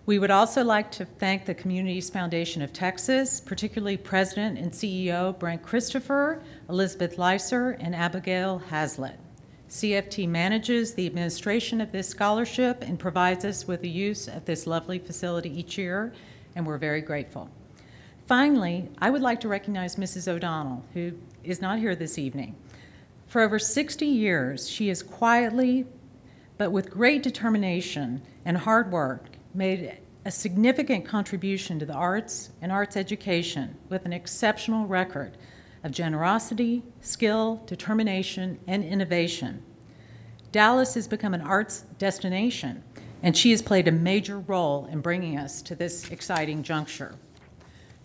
We would also like to thank the Communities Foundation of Texas, particularly President and CEO Brent Christopher, Elizabeth Leiser, and Abigail Hazlitt. CFT manages the administration of this scholarship and provides us with the use of this lovely facility each year, and we're very grateful. Finally, I would like to recognize Mrs. O'Donnell, who is not here this evening. For over 60 years, she has quietly, but with great determination and hard work, made a significant contribution to the arts and arts education with an exceptional record of generosity, skill, determination, and innovation. Dallas has become an arts destination, and she has played a major role in bringing us to this exciting juncture.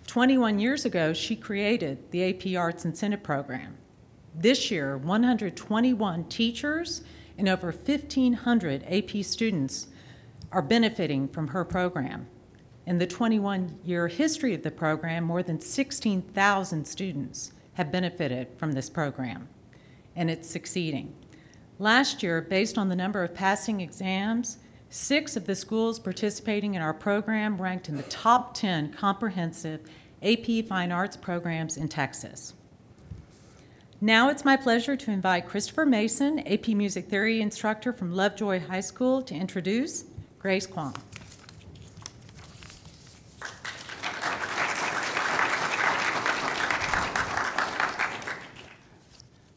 21 years ago, she created the AP Arts Incentive Program. This year, 121 teachers and over 1,500 AP students are benefiting from her program. In the 21-year history of the program, more than 16,000 students have benefited from this program, and it's succeeding. Last year, based on the number of passing exams, 6 of the schools participating in our program ranked in the top 10 comprehensive AP Fine Arts programs in Texas. Now it's my pleasure to invite Christopher Mason, AP Music Theory instructor from Lovejoy High School, to introduce Grace Kwong.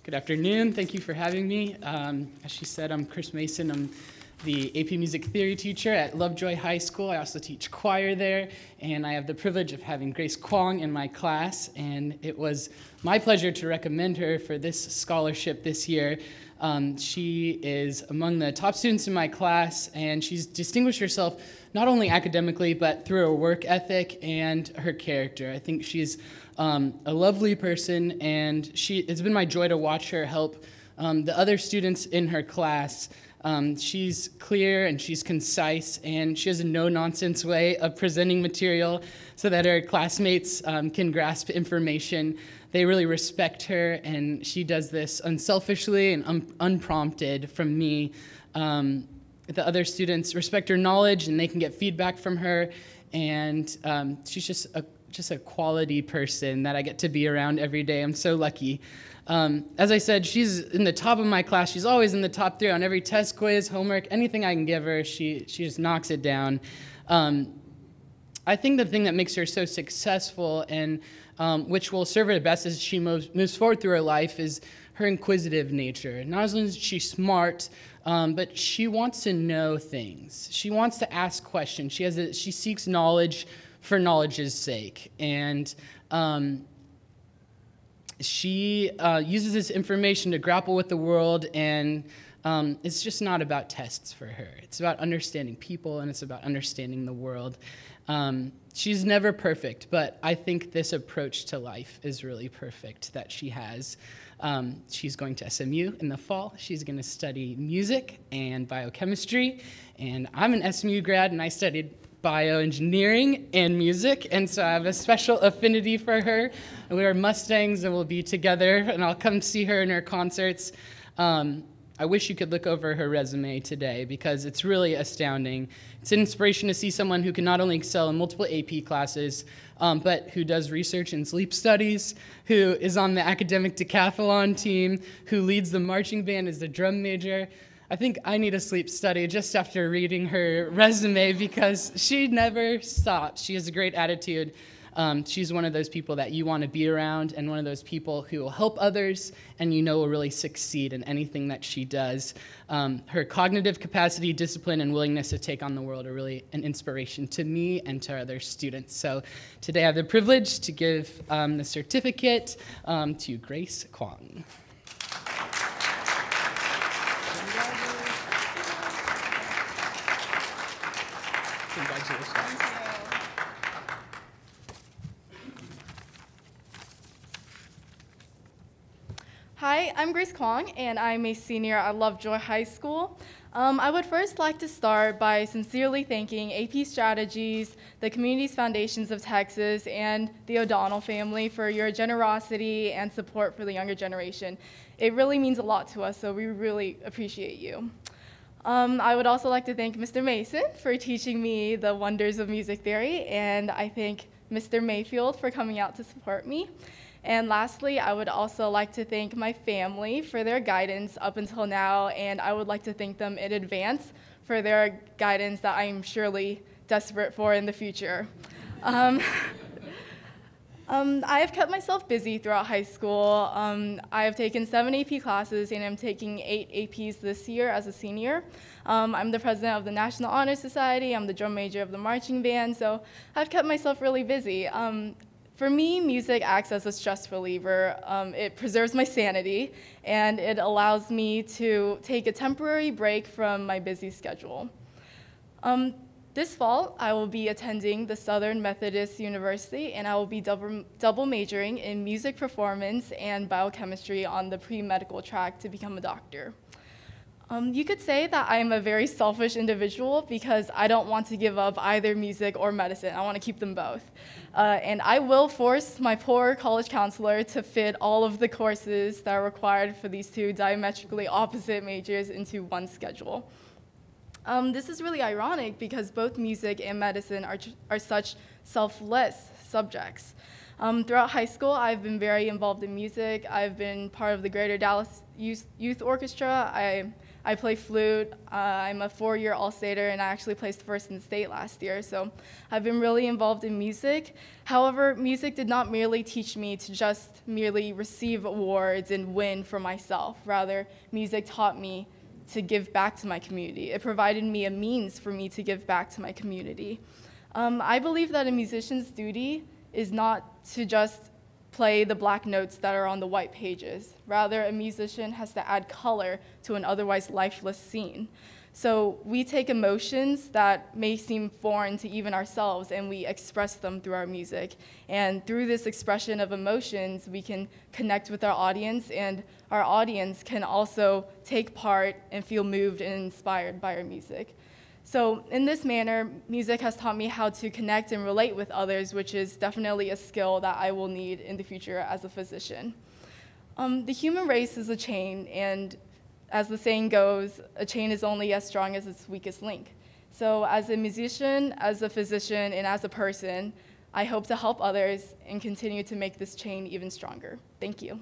Good afternoon. Thank you for having me. As she said, I'm Chris Mason. I'm the AP Music Theory teacher at Lovejoy High School. I also teach choir there, and I have the privilege of having Grace Kwong in my class, and it was my pleasure to recommend her for this scholarship this year. She is among the top students in my class, and she's distinguished herself not only academically, but through her work ethic and her character. I think she's a lovely person, and it's been my joy to watch her help the other students in her class. She's clear and she's concise, and she has a no-nonsense way of presenting material so that her classmates can grasp information. They really respect her, and she does this unselfishly and unprompted from me. The other students respect her knowledge, and they can get feedback from her, and she's just a quality person that I get to be around every day. I'm so lucky. As I said, she's in the top of my class. She's always in the top 3 on every test, quiz, homework, anything I can give her, she just knocks it down. I think the thing that makes her so successful and which will serve her best as she moves forward through her life is her inquisitive nature. Not only is she smart, but she wants to know things. She wants to ask questions. She seeks knowledge for knowledge's sake, and she uses this information to grapple with the world, and it's just not about tests for her. It's about understanding people, and it's about understanding the world. She's never perfect, but I think this approach to life is really perfect that she has. She's going to SMU in the fall. She's going to study music and biochemistry, and I'm an SMU grad, and I studied bioengineering and music, and so I have a special affinity for her. We are Mustangs, and we'll be together, and I'll come see her in her concerts. I wish you could look over her resume today because it's really astounding. It's an inspiration to see someone who can not only excel in multiple AP classes, but who does research in sleep studies, who is on the academic decathlon team, who leads the marching band as a drum major. I think I need a sleep study just after reading her resume because she never stops. She has a great attitude. She's one of those people that you want to be around, and one of those people who will help others and you know will really succeed in anything that she does. Her cognitive capacity, discipline, and willingness to take on the world are really an inspiration to me and to other students. So today I have the privilege to give the certificate to Grace Kwong. Congratulations. Hi, I'm Grace Kwong, and I'm a senior at Lovejoy High School. I would first like to start by sincerely thanking AP Strategies, the Communities Foundations of Texas, and the O'Donnell family for your generosity and support for the younger generation. It really means a lot to us, so we really appreciate you. I would also like to thank Mr. Mason for teaching me the wonders of music theory, and I thank Mr. Mayfield for coming out to support me. And lastly, I would also like to thank my family for their guidance up until now, and I would like to thank them in advance for their guidance that I am surely desperate for in the future. I have kept myself busy throughout high school. I have taken 7 AP classes, and I'm taking 8 APs this year as a senior. I'm the president of the National Honor Society. I'm the drum major of the marching band, so I've kept myself really busy. For me, music acts as a stress reliever. It preserves my sanity, and it allows me to take a temporary break from my busy schedule. This fall, I will be attending the Southern Methodist University, and I will be double majoring in music performance and biochemistry on the pre-medical track to become a doctor. You could say that I am a very selfish individual because I don't want to give up either music or medicine. I want to keep them both. And I will force my poor college counselor to fit all of the courses that are required for these two diametrically opposite majors into one schedule. This is really ironic because both music and medicine are such selfless subjects. Throughout high school, I've been very involved in music. I've been part of the Greater Dallas Youth Orchestra. I play flute. I'm a 4-year All-Stater, and I actually placed first in the state last year. So I've been really involved in music. However, music did not merely teach me to just merely receive awards and win for myself. Rather, music taught me to give back to my community. It provided me a means for me to give back to my community. I believe that a musician's duty is not to just play the black notes that are on the white pages. Rather, a musician has to add color to an otherwise lifeless scene. So we take emotions that may seem foreign to even ourselves, and we express them through our music. And through this expression of emotions, we can connect with our audience, and our audience can also take part and feel moved and inspired by our music. So in this manner, music has taught me how to connect and relate with others, which is definitely a skill that I will need in the future as a physician. The human race is a chain, and as the saying goes, a chain is only as strong as its weakest link. So as a musician, as a physician, and as a person, I hope to help others and continue to make this chain even stronger. Thank you.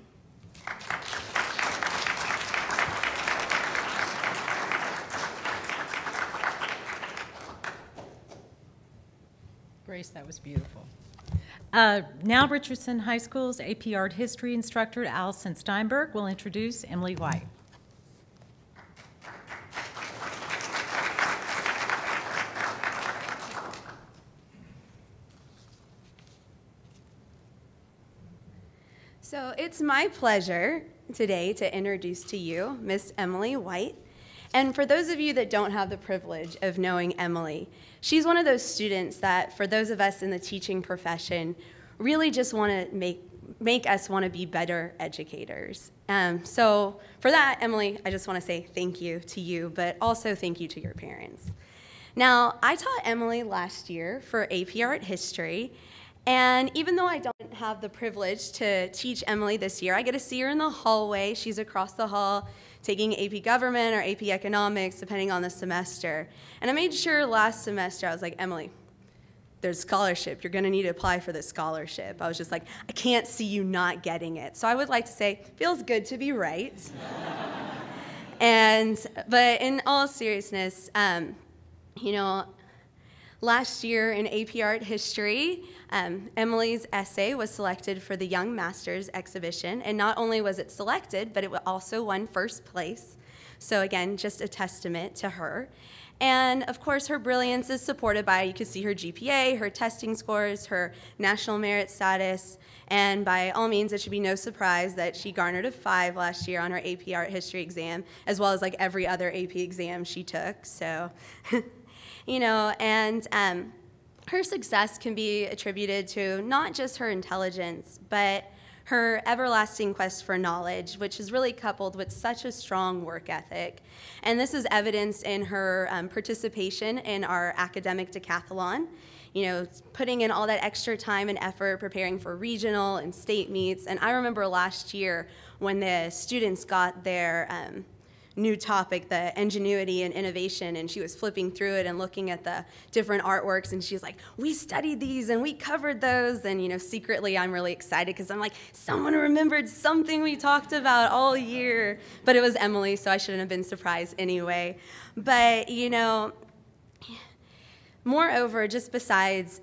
Grace, that was beautiful. Now Richardson High School's AP Art History instructor, Allison Steinberg, will introduce Emily White. So it's my pleasure today to introduce to you Miss Emily White. And for those of you that don't have the privilege of knowing Emily, she's one of those students that, for those of us in the teaching profession, really just want to make us want to be better educators. So for that, Emily, I just want to say thank you to you, but also thank you to your parents. Now, I taught Emily last year for AP Art History, and even though I don't have the privilege to teach Emily this year, I get to see her in the hallway. She's across the hall taking AP Government or AP Economics, depending on the semester. And I made sure last semester, I was like, Emily, there's a scholarship. You're going to need to apply for this scholarship. I was just like, I can't see you not getting it. So I would like to say, feels good to be right. But in all seriousness, last year in AP Art History, Emily's essay was selected for the Young Masters exhibition, and not only was it selected, but it also won first place. So again, just a testament to her. And of course, her brilliance is supported by, you can see her GPA, her testing scores, her national merit status, and by all means, it should be no surprise that she garnered a 5 last year on her AP Art History exam, as well as like every other AP exam she took, so. Her success can be attributed to not just her intelligence, but her everlasting quest for knowledge, which is really coupled with such a strong work ethic. And this is evidenced in her participation in our academic decathlon, putting in all that extra time and effort preparing for regional and state meets. And I remember last year when the students got their new topic, the ingenuity and innovation, and she was flipping through it and looking at the different artworks, and she's like, we studied these and we covered those. And secretly I'm really excited because I'm like, someone remembered something we talked about all year. But it was Emily, so I shouldn't have been surprised anyway. But moreover, just besides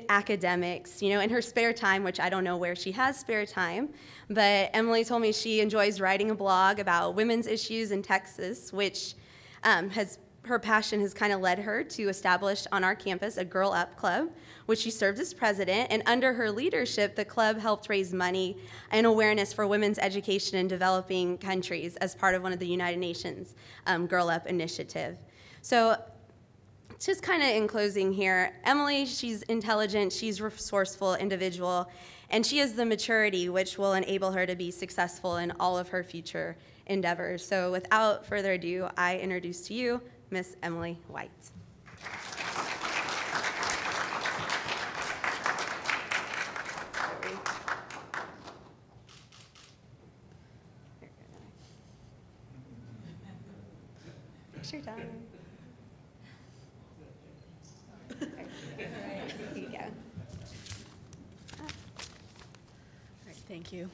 academics, in her spare time, which I don't know where she has spare time, but Emily told me she enjoys writing a blog about women's issues in Texas, which her passion has kind of led her to establish on our campus a Girl Up Club, which she served as president. And under her leadership, the club helped raise money and awareness for women's education in developing countries as part of one of the United Nations Girl Up initiative. So just kind of in closing here, Emily, she's intelligent, she's a resourceful individual, and she has the maturity which will enable her to be successful in all of her future endeavors. So without further ado, I introduce to you Miss Emily White. Picture time. Thank you.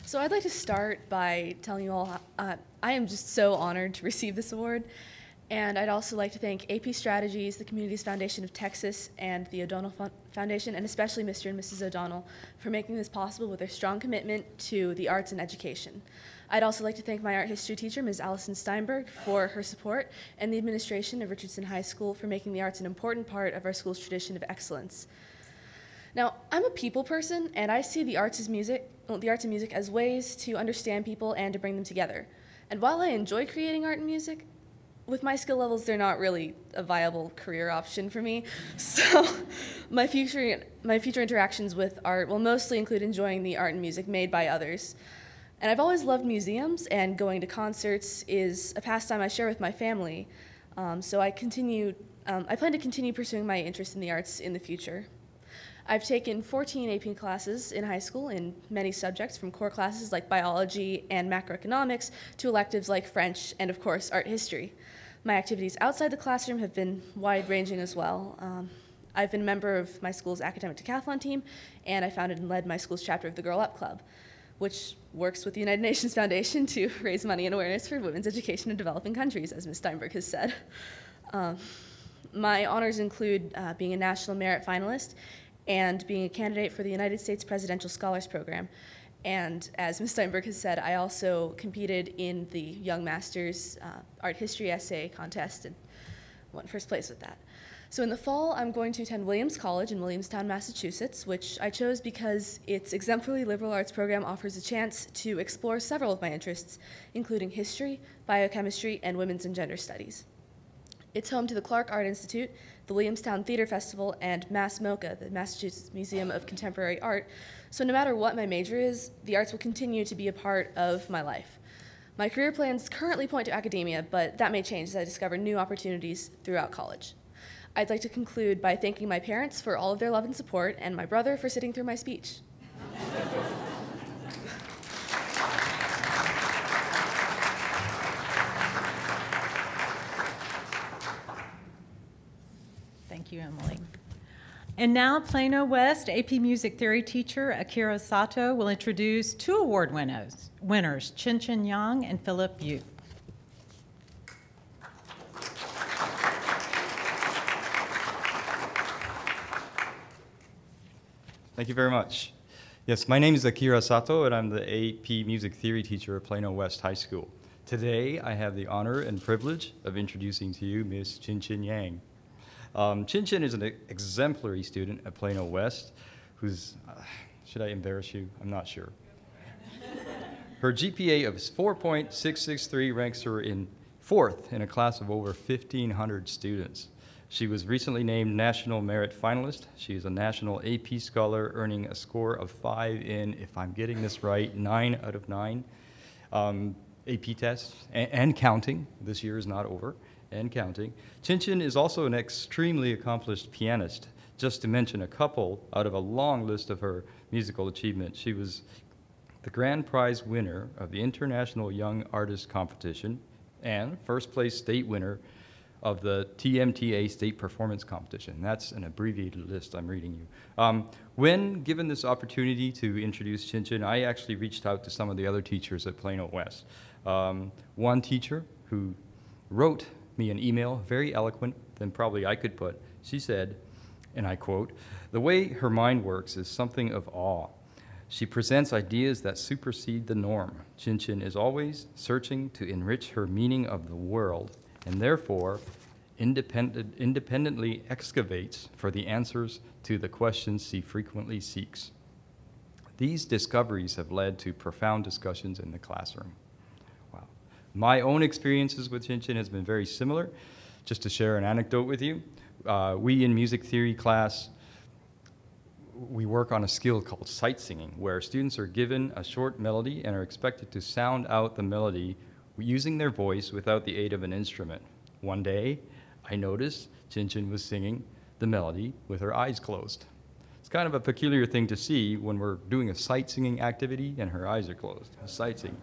So I'd like to start by telling you all I am just so honored to receive this award, and I'd also like to thank AP Strategies, the Communities Foundation of Texas, and the O'Donnell Foundation, and especially Mr. and Mrs. O'Donnell for making this possible with their strong commitment to the arts and education. I'd also like to thank my art history teacher, Ms. Allison Steinberg, for her support, and the administration of Richardson High School for making the arts an important part of our school's tradition of excellence. Now, I'm a people person, and I see the arts and music as ways to understand people and to bring them together. And while I enjoy creating art and music, with my skill levels, they're not really a viable career option for me. So my future interactions with art will mostly include enjoying the art and music made by others. And I've always loved museums, and going to concerts is a pastime I share with my family. So I plan to continue pursuing my interest in the arts in the future. I've taken 14 AP classes in high school in many subjects, from core classes like biology and macroeconomics to electives like French and, of course, art history. My activities outside the classroom have been wide-ranging as well. I've been a member of my school's academic decathlon team, and I founded and led my school's chapter of the Girl Up Club, which works with the United Nations Foundation to raise money and awareness for women's education in developing countries, as Ms. Steinberg has said. My honors include being a National Merit Finalist and being a candidate for the United States Presidential Scholars Program. And as Ms. Steinberg has said, I also competed in the Young Masters Art History Essay Contest and won first place with that. So in the fall, I'm going to attend Williams College in Williamstown, Massachusetts, which I chose because its exemplary liberal arts program offers a chance to explore several of my interests, including history, biochemistry, and women's and gender studies. It's home to the Clark Art Institute, the Williamstown Theater Festival, and MassMoCA, the Massachusetts Museum of Contemporary Art. So no matter what my major is, the arts will continue to be a part of my life. My career plans currently point to academia, but that may change as I discover new opportunities throughout college. I'd like to conclude by thanking my parents for all of their love and support, and my brother for sitting through my speech. Thank you, Emily. And now Plano West AP Music Theory teacher Akira Sato will introduce two award winners, Chin Chin Yang and Philip Yu. Thank you very much. Yes, my name is Akira Sato, and I'm the AP Music Theory teacher at Plano West High School. Today, I have the honor and privilege of introducing to you Miss Chin Chin Yang. Chin Chin is an exemplary student at Plano West who's, should I embarrass you? I'm not sure. Her GPA of 4.663 ranks her in 4th in a class of over 1,500 students. She was recently named National Merit Finalist. She is a National AP Scholar, earning a score of 5 in, if I'm getting this right, 9 out of 9 AP tests, and counting. This year is not over, and counting. Chin Chin is also an extremely accomplished pianist, just to mention a couple out of a long list of her musical achievements. She was the grand prize winner of the International Young Artist Competition, and first place state winner of the TMTA State Performance Competition. That's an abbreviated list I'm reading you. When given this opportunity to introduce Chin Chin, I actually reached out to some of the other teachers at Plano West. One teacher who wrote me an email, very eloquent than probably I could put, she said, and I quote, "The way her mind works is something of awe. She presents ideas that supersede the norm. Chin Chin is always searching to enrich her meaning of the world, and therefore independently excavates for the answers to the questions she frequently seeks. These discoveries have led to profound discussions in the classroom." Wow. My own experiences with Chin Chin has been very similar. Just to share an anecdote with you, we in music theory class, we work on a skill called sight singing, where students are given a short melody and are expected to sound out the melody using their voice without the aid of an instrument. One day, I noticed Chin Chin was singing the melody with her eyes closed. It's kind of a peculiar thing to see when we're doing a sight singing activity and her eyes are closed. Sight singing.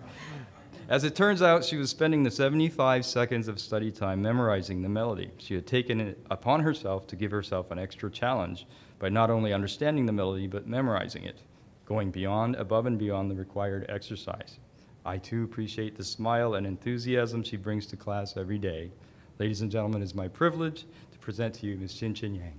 As it turns out, she was spending the 75 seconds of study time memorizing the melody. She had taken it upon herself to give herself an extra challenge by not only understanding the melody, but memorizing it, going above and beyond the required exercise. I too appreciate the smile and enthusiasm she brings to class every day. Ladies and gentlemen, it's my privilege to present to you Ms. Chin Chin Yang.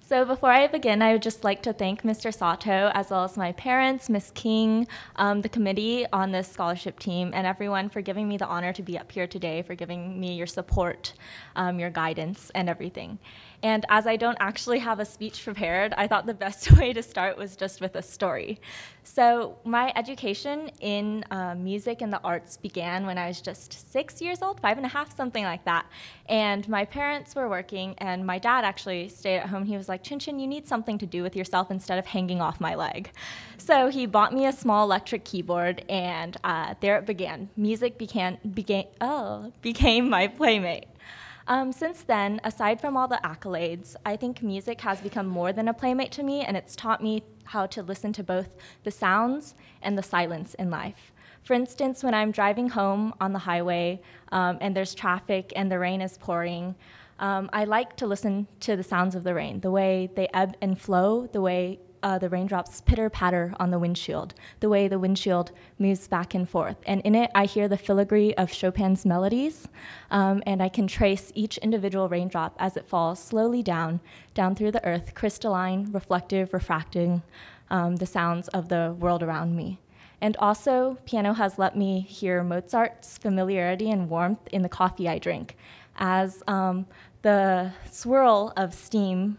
So before I begin, I would just like to thank Mr. Sato, as well as my parents, Ms. King, the committee on this scholarship team, and everyone for giving me the honor to be up here today, for giving me your support, your guidance, and everything. And as I don't actually have a speech prepared, I thought the best way to start was just with a story. So my education in music and the arts began when I was just 6 years old, 5.5, something like that. And my parents were working, and my dad actually stayed at home. He was like, "Chin Chin, you need something to do with yourself instead of hanging off my leg." So he bought me a small electric keyboard, and there it began. Music became my playmate. Since then, aside from all the accolades, I think music has become more than a playmate to me, and it's taught me how to listen to both the sounds and the silence in life. For instance, when I'm driving home on the highway and there's traffic and the rain is pouring, I like to listen to the sounds of the rain, the way they ebb and flow, the way the raindrops pitter-patter on the windshield, the way the windshield moves back and forth. And in it, I hear the filigree of Chopin's melodies, and I can trace each individual raindrop as it falls slowly down through the earth, crystalline, reflective, refracting the sounds of the world around me. And also, piano has let me hear Mozart's familiarity and warmth in the coffee I drink, as the swirl of steam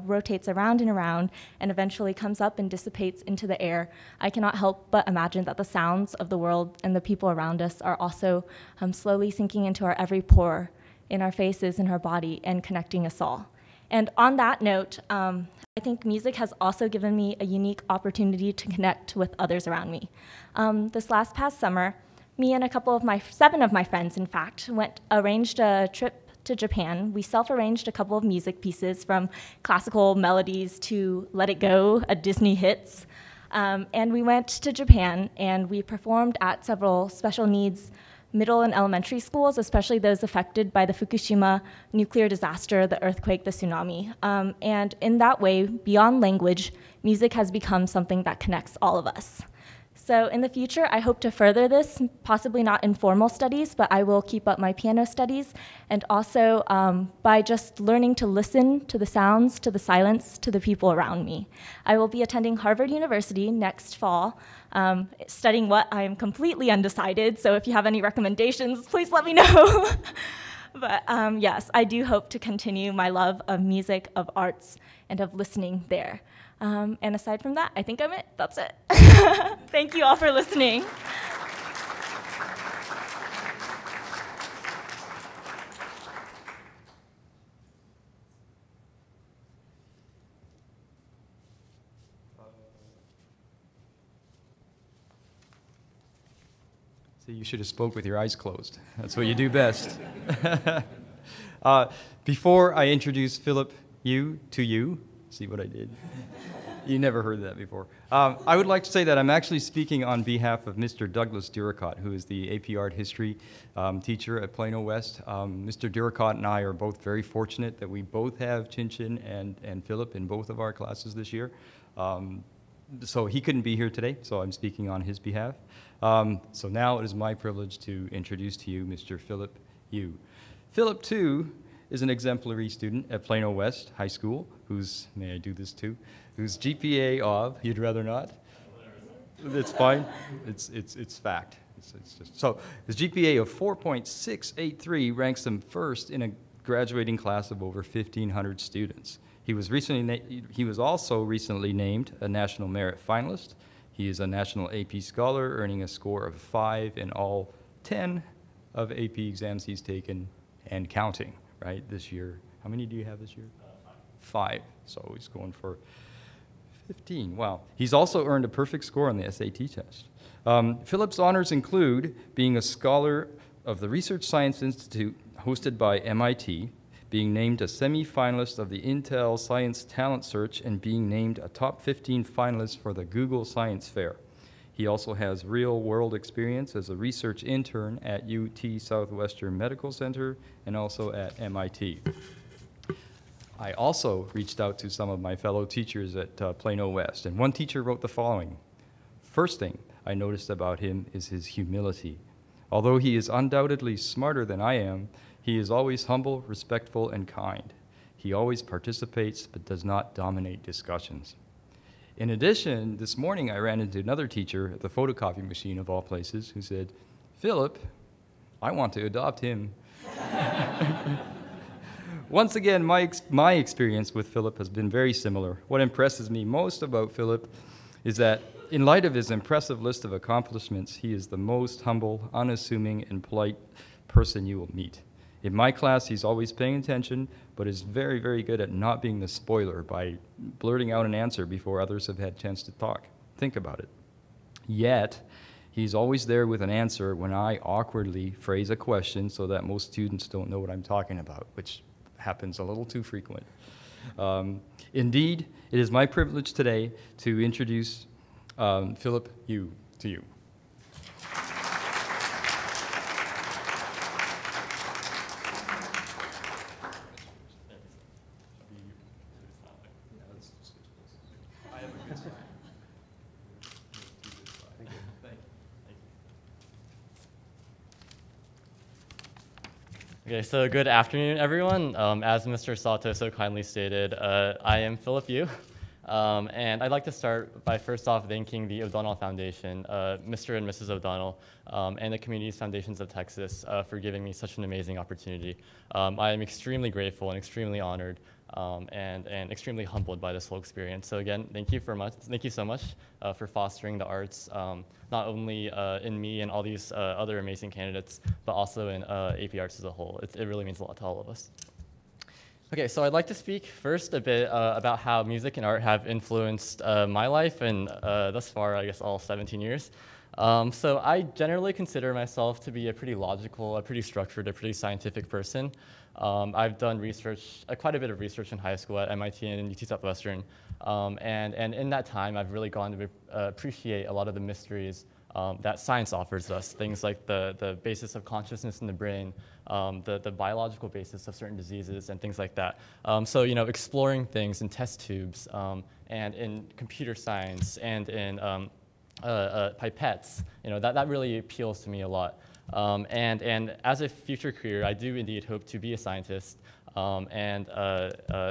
rotates around and around and eventually comes up and dissipates into the air. I cannot help but imagine that the sounds of the world and the people around us are also slowly sinking into our every pore, in our faces, in our body, and connecting us all. And on that note, I think music has also given me a unique opportunity to connect with others around me. This past summer, me and 7 of my friends, in fact, arranged a trip to Japan. We self-arranged a couple of music pieces, from classical melodies to Let It Go, a Disney hits. And we went to Japan, and we performed at several special needs middle and elementary schools, especially those affected by the Fukushima nuclear disaster, the earthquake, the tsunami. And in that way, beyond language, music has become something that connects all of us. So in the future, I hope to further this, possibly not in formal studies, but I will keep up my piano studies, and also by just learning to listen to the sounds, to the silence, to the people around me. I will be attending Harvard University next fall, studying what I am completely undecided, so if you have any recommendations, please let me know. But yes, I do hope to continue my love of music, of arts, and of listening there. And aside from that, I think I'm it. That's it. Thank you all for listening. See, you should have spoke with your eyes closed. That's what you do best. Before I introduce Philip Yu to you, see what I did? You never heard that before. I would like to say that I'm actually speaking on behalf of Mr. Douglas Duricott, who is the AP Art History teacher at Plano West. Mr. Duricott and I are both very fortunate that we both have Chin Chin and Philip in both of our classes this year. So he couldn't be here today, so I'm speaking on his behalf. So now it is my privilege to introduce to you Mr. Philip Yu. Philip, too, is an exemplary student at Plano West High School, whose, may I do this too, whose GPA of, you'd rather not? It's fine. It's fact. It's just, so his GPA of 4.683 ranks him first in a graduating class of over 1,500 students. He was also recently named a National Merit Finalist. He is a National AP Scholar, earning a score of 5 in all 10 of AP exams he's taken and counting, right, this year. How many do you have this year? 5. So he's going for 15. Wow. He's also earned a perfect score on the SAT test. Philip's honors include being a scholar of the Research Science Institute hosted by MIT, being named a semi-finalist of the Intel Science Talent Search, and being named a top 15 finalist for the Google Science Fair. He also has real-world experience as a research intern at UT Southwestern Medical Center and also at MIT. I also reached out to some of my fellow teachers at Plano West, and one teacher wrote the following. First thing I noticed about him is his humility. Although he is undoubtedly smarter than I am, he is always humble, respectful, and kind. He always participates but does not dominate discussions. In addition, this morning I ran into another teacher at the photocopy machine of all places who said, "Philip, I want to adopt him." Once again, my experience with Philip has been very similar. What impresses me most about Philip is that in light of his impressive list of accomplishments, he is the most humble, unassuming, and polite person you will meet. In my class, he's always paying attention, but is very, very good at not being the spoiler by blurting out an answer before others have had a chance to talk. Think about it. Yet, he's always there with an answer when I awkwardly phrase a question so that most students don't know what I'm talking about, which happens a little too frequent. Indeed, it is my privilege today to introduce Philip Yu to you. Okay, so good afternoon, everyone. As Mr. Sato so kindly stated, I am Philip Yu, and I'd like to start by first off thanking the O'Donnell Foundation, Mr. and Mrs. O'Donnell, and the Communities Foundations of Texas for giving me such an amazing opportunity. I am extremely grateful and extremely honored and extremely humbled by this whole experience. So again, thank you so much for fostering the arts, not only in me and all these other amazing candidates, but also in AP Arts as a whole. It really means a lot to all of us. Okay, so I'd like to speak first a bit about how music and art have influenced my life and thus far, I guess, all 17 years. So I generally consider myself to be a pretty logical, a pretty structured, a pretty scientific person. I've done research, quite a bit of research in high school at MIT and UT Southwestern. And in that time, I've really gone to appreciate a lot of the mysteries that science offers us, things like the basis of consciousness in the brain, the biological basis of certain diseases, and things like that. So, you know, exploring things in test tubes and in computer science and in pipettes, you know, that really appeals to me a lot. And as a future career, I do indeed hope to be a scientist and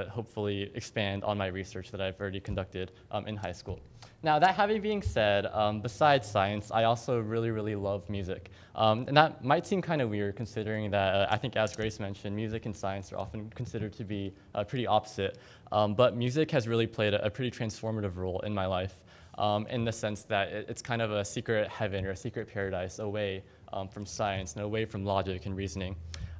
hopefully expand on my research that I've already conducted in high school. Now, that having been said, besides science, I also really, really love music. And that might seem kind of weird considering that I think, as Grace mentioned, music and science are often considered to be pretty opposite. But music has really played a pretty transformative role in my life in the sense that it's kind of a secret heaven or a secret paradise away from science and away from logic and reasoning.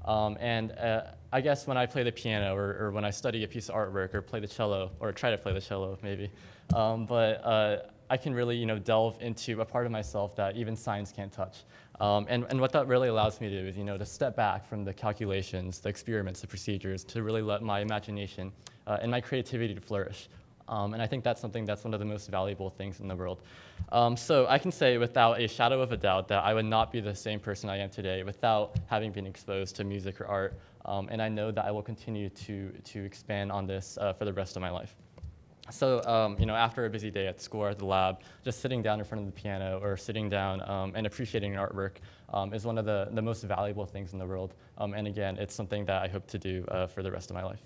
I guess when I play the piano or when I study a piece of artwork or play the cello or try to play the cello maybe, but I can really, delve into a part of myself that even science can't touch. And what that really allows me to do is, to step back from the calculations, the experiments, the procedures, to really let my imagination and my creativity to flourish. And I think that's something that's one of the most valuable things in the world. So I can say without a shadow of a doubt that I would not be the same person I am today without having been exposed to music or art. And I know that I will continue to expand on this for the rest of my life. So, after a busy day at school or at the lab, just sitting down in front of the piano or sitting down and appreciating an artwork is one of the most valuable things in the world. And again, it's something that I hope to do for the rest of my life.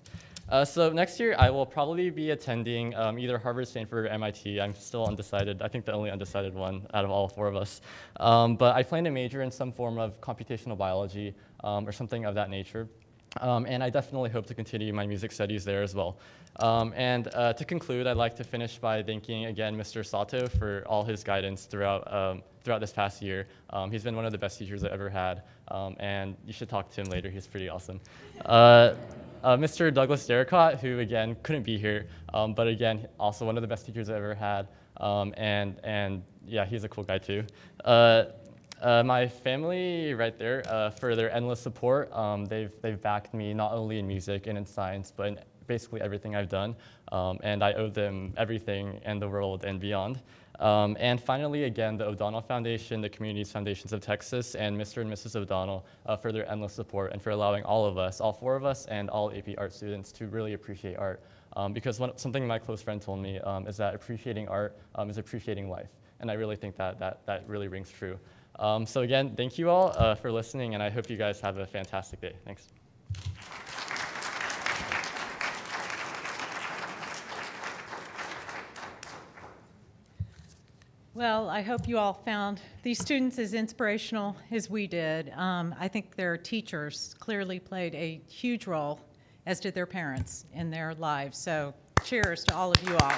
So next year, I will probably be attending either Harvard, Stanford, or MIT. I'm still undecided. I think the only undecided one out of all four of us. But I plan to major in some form of computational biology or something of that nature. And I definitely hope to continue my music studies there as well. And to conclude, I'd like to finish by thanking again Mr. Sato for all his guidance throughout this past year. He's been one of the best teachers I've ever had, and you should talk to him later. He's pretty awesome. Mr. Douglas Derricott, who again couldn't be here, but again also one of the best teachers I've ever had, and yeah, he's a cool guy too. My family right there, for their endless support, they've backed me not only in music and in science, but in basically everything I've done, and I owe them everything in the world and beyond. And finally, again, the O'Donnell Foundation, the Communities Foundations of Texas, and Mr. and Mrs. O'Donnell for their endless support and for allowing all of us, all four of us, and all AP art students to really appreciate art. Because something my close friend told me is that appreciating art is appreciating life. And I really think that really rings true. So again, thank you all for listening, and I hope you guys have a fantastic day. Thanks. Well, I hope you all found these students as inspirational as we did. I think their teachers clearly played a huge role, as did their parents, in their lives. So cheers to all of you all.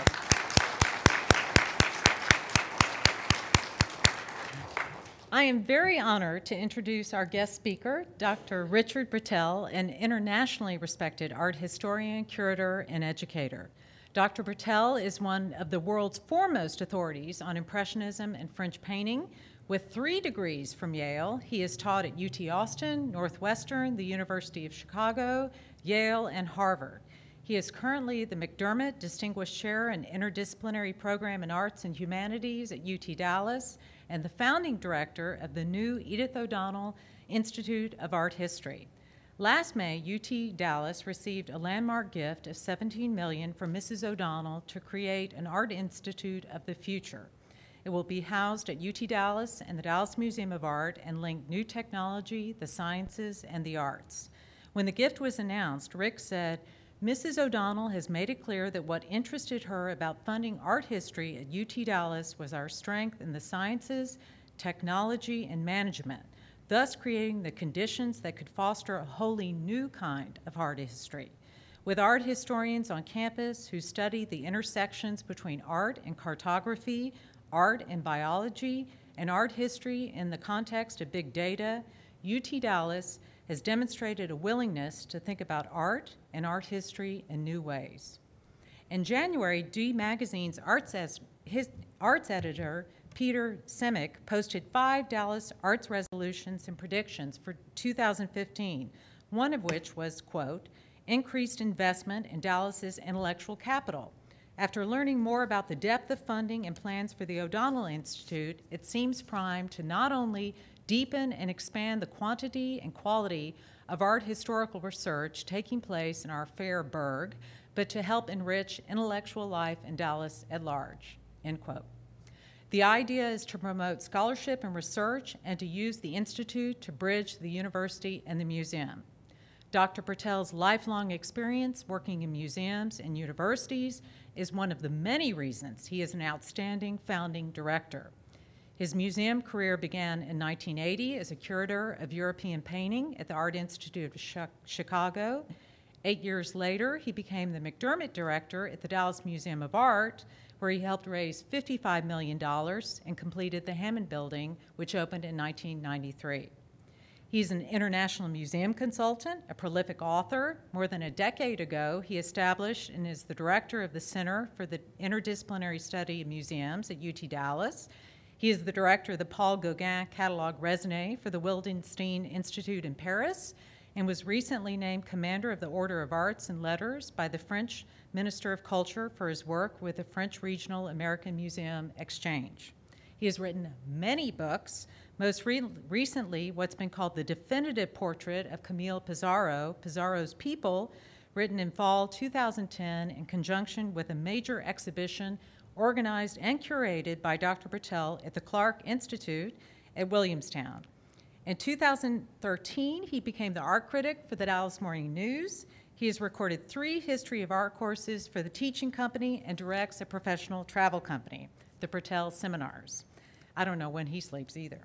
I am very honored to introduce our guest speaker, Dr. Richard Brettel, an internationally respected art historian, curator, and educator. Dr. Brettel is one of the world's foremost authorities on Impressionism and French painting. With 3 degrees from Yale, he has taught at UT Austin, Northwestern, the University of Chicago, Yale, and Harvard. He is currently the McDermott Distinguished Chair in Interdisciplinary Program in Arts and Humanities at UT Dallas, and the founding director of the new Edith O'Donnell Institute of Art History. Last May, UT Dallas received a landmark gift of $17 million from Mrs. O'Donnell to create an art institute of the future. It will be housed at UT Dallas and the Dallas Museum of Art and link new technology, the sciences, and the arts. When the gift was announced, Rick said, Mrs. O'Donnell has made it clear that what interested her about funding art history at UT Dallas was our strength in the sciences, technology, and management, thus creating the conditions that could foster a wholly new kind of art history. With art historians on campus who study the intersections between art and cartography, art and biology, and art history in the context of big data, UT Dallas has demonstrated a willingness to think about art and art history in new ways. In January, D Magazine's arts editor, Peter Semick, posted 5 Dallas arts resolutions and predictions for 2015, one of which was, quote, increased investment in Dallas's intellectual capital. After learning more about the depth of funding and plans for the O'Donnell Institute, it seems primed to not only deepen and expand the quantity and quality of art historical research taking place in our fair burg, but to help enrich intellectual life in Dallas at large, end quote. The idea is to promote scholarship and research and to use the Institute to bridge the university and the museum. Dr. Brettel's lifelong experience working in museums and universities is one of the many reasons he is an outstanding founding director. His museum career began in 1980 as a curator of European painting at the Art Institute of Chicago. 8 years later, he became the McDermott director at the Dallas Museum of Art, where he helped raise $55 million and completed the Hammond Building, which opened in 1993. He's an international museum consultant, a prolific author. More than a decade ago, he established and is the director of the Center for the Interdisciplinary Study of Museums at UT Dallas. He is the director of the Paul Gauguin Catalogue Raisonné for the Wildenstein Institute in Paris, and was recently named Commander of the Order of Arts and Letters by the French Minister of Culture for his work with the French Regional American Museum Exchange. He has written many books, most recently what's been called the definitive portrait of Camille Pissarro, Pissarro's People, written in fall 2010 in conjunction with a major exhibition organized and curated by Dr. Bertel at the Clark Institute at Williamstown. In 2013, he became the art critic for the Dallas Morning News. He has recorded 3 history of art courses for the teaching company and directs a professional travel company, the Bertel Seminars. I don't know when he sleeps either.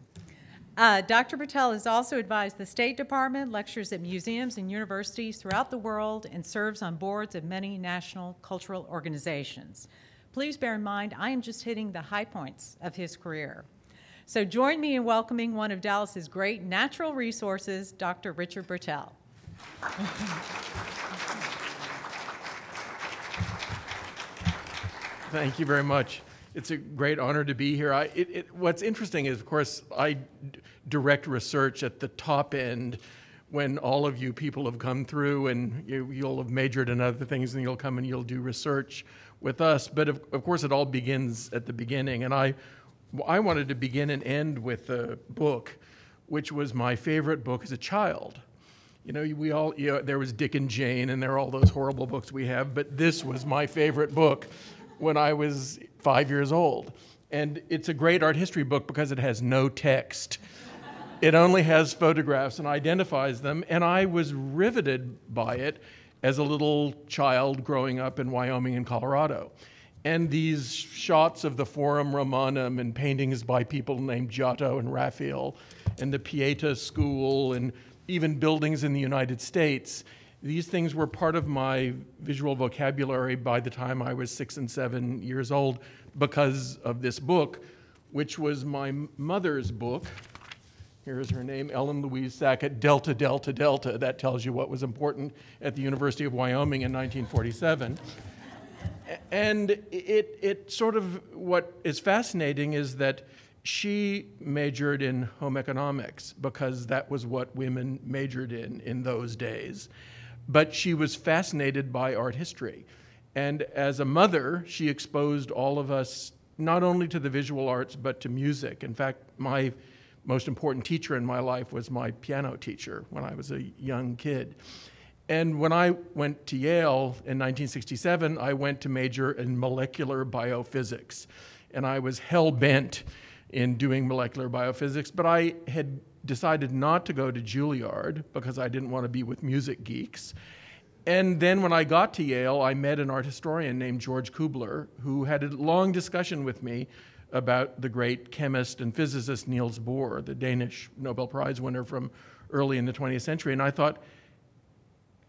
Dr. Bertel has also advised the State Department, lectures at museums and universities throughout the world, and serves on boards of many national cultural organizations. Please bear in mind, I am just hitting the high points of his career. So join me in welcoming one of Dallas's great natural resources, Dr. Richard Bertel. Thank you very much. It's a great honor to be here. What's interesting is, of course, I direct research at the top end when all of you people have come through and you'll have majored in other things and you'll come and you'll do research with us. But of course, it all begins at the beginning. And I wanted to begin and end with a book, which was my favorite book as a child. You know, there was Dick and Jane, and there are all those horrible books we have, but this was my favorite book when I was 5 years old. And it's a great art history book because it has no text. It only has photographs and identifies them, and I was riveted by it as a little child growing up in Wyoming and Colorado. And these shots of the Forum Romanum and paintings by people named Giotto and Raphael and the Pieta School and even buildings in the United States, these things were part of my visual vocabulary by the time I was 6 and 7 years old because of this book, which was my mother's book. Here's her name, Ellen Louise Sackett, Delta, Delta, Delta. That tells you what was important at the University of Wyoming in 1947. And it sort of, what is fascinating is that she majored in home economics because that was what women majored in those days. But she was fascinated by art history. And as a mother, she exposed all of us not only to the visual arts, but to music. In fact, my most important teacher in my life was my piano teacher when I was a young kid. And when I went to Yale in 1967, I went to major in molecular biophysics. And I was hell-bent in doing molecular biophysics, but I had decided not to go to Juilliard because I didn't want to be with music geeks. And then when I got to Yale, I met an art historian named George Kubler, who had a long discussion with me about the great chemist and physicist Niels Bohr, the Danish Nobel Prize winner from early in the 20th century. And I thought,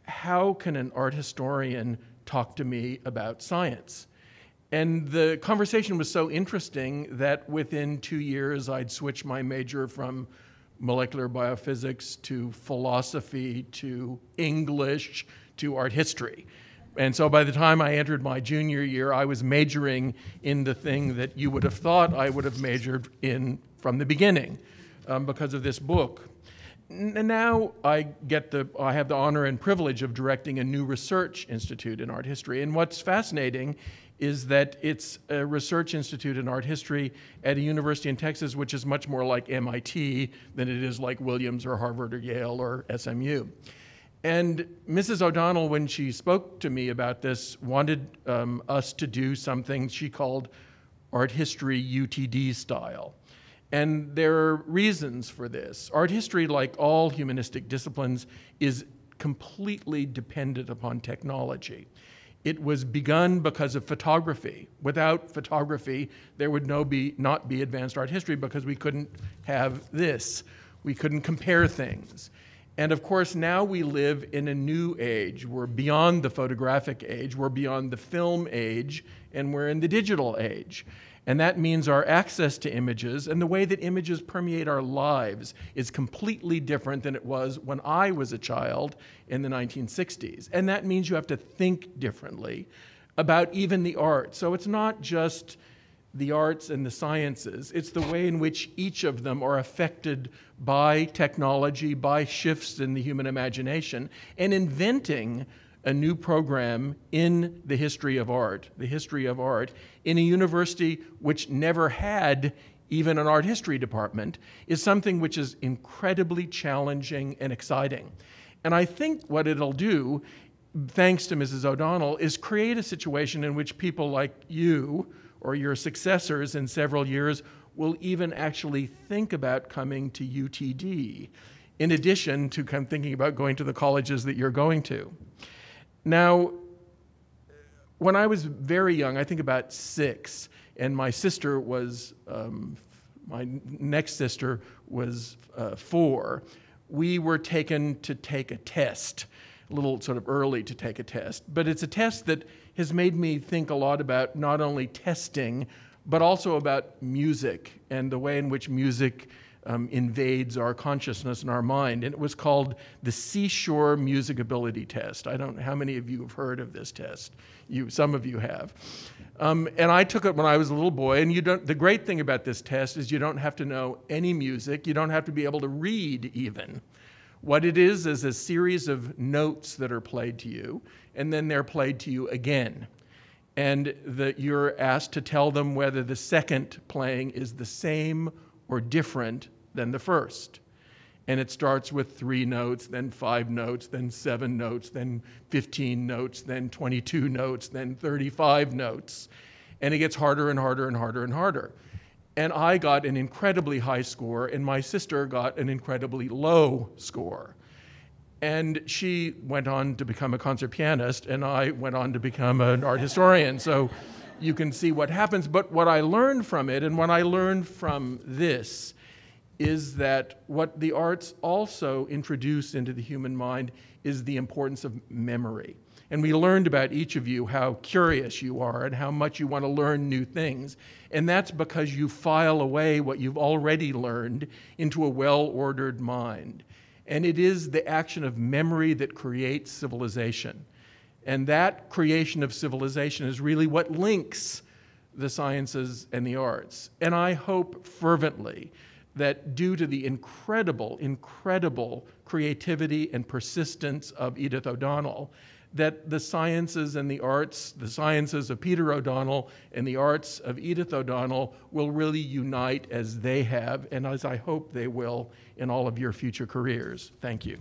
how can an art historian talk to me about science? And the conversation was so interesting that within 2 years, I'd switched my major from molecular biophysics to philosophy to English to art history. And so by the time I entered my junior year, I was majoring in the thing that you would have thought I would have majored in from the beginning because of this book. And now I have the honor and privilege of directing a new research institute in art history. And what's fascinating is that it's a research institute in art history at a university in Texas, which is much more like MIT than it is like Williams or Harvard or Yale or SMU. And Mrs. O'Donnell, when she spoke to me about this, wanted us to do something she called art history UTD style. And there are reasons for this. Art history, like all humanistic disciplines, is completely dependent upon technology. It was begun because of photography. Without photography, there would not be advanced art history because we couldn't have this. We couldn't compare things. And of course, now we live in a new age. We're beyond the photographic age, we're beyond the film age, and we're in the digital age. And that means our access to images and the way that images permeate our lives is completely different than it was when I was a child in the 1960s. And that means you have to think differently about even the arts. So it's not just the arts and the sciences, it's the way in which each of them are affected by technology, by shifts in the human imagination, and inventing a new program in the history of art in a university which never had even an art history department is something which is incredibly challenging and exciting. And I think what it'll do, thanks to Mrs. O'Donnell, is create a situation in which people like you or your successors in several years will even actually think about coming to UTD, in addition to thinking about going to the colleges that you're going to. Now, when I was very young, I think about 6, and my sister was, my next sister was 4, we were taken to take a test, a little sort of early to take a test. But it's a test that has made me think a lot about not only testing, but also about music and the way in which music invades our consciousness and our mind. And it was called the Seashore Music Ability Test. I don't know how many of you have heard of this test. Some of you have. And I took it when I was a little boy. And the great thing about this test is you don't have to know any music. You don't have to be able to read even. What it is a series of notes that are played to you, and then they're played to you again. And you're asked to tell them whether the second playing is the same or different than the first. And it starts with 3 notes, then 5 notes, then 7 notes, then 15 notes, then 22 notes, then 35 notes. And it gets harder and harder and harder and harder. And I got an incredibly high score, and my sister got an incredibly low score. And she went on to become a concert pianist, and I went on to become an art historian. So you can see what happens. But what I learned from it, and what I learned from this, is that what the arts also introduce into the human mind is the importance of memory. And we learned about each of you how curious you are and how much you want to learn new things. And that's because you file away what you've already learned into a well-ordered mind. And it is the action of memory that creates civilization. And that creation of civilization is really what links the sciences and the arts. And I hope fervently that due to the incredible, incredible creativity and persistence of Edith O'Donnell, that the sciences and the arts, the sciences of Peter O'Donnell and the arts of Edith O'Donnell will really unite as they have, and as I hope they will in all of your future careers. Thank you.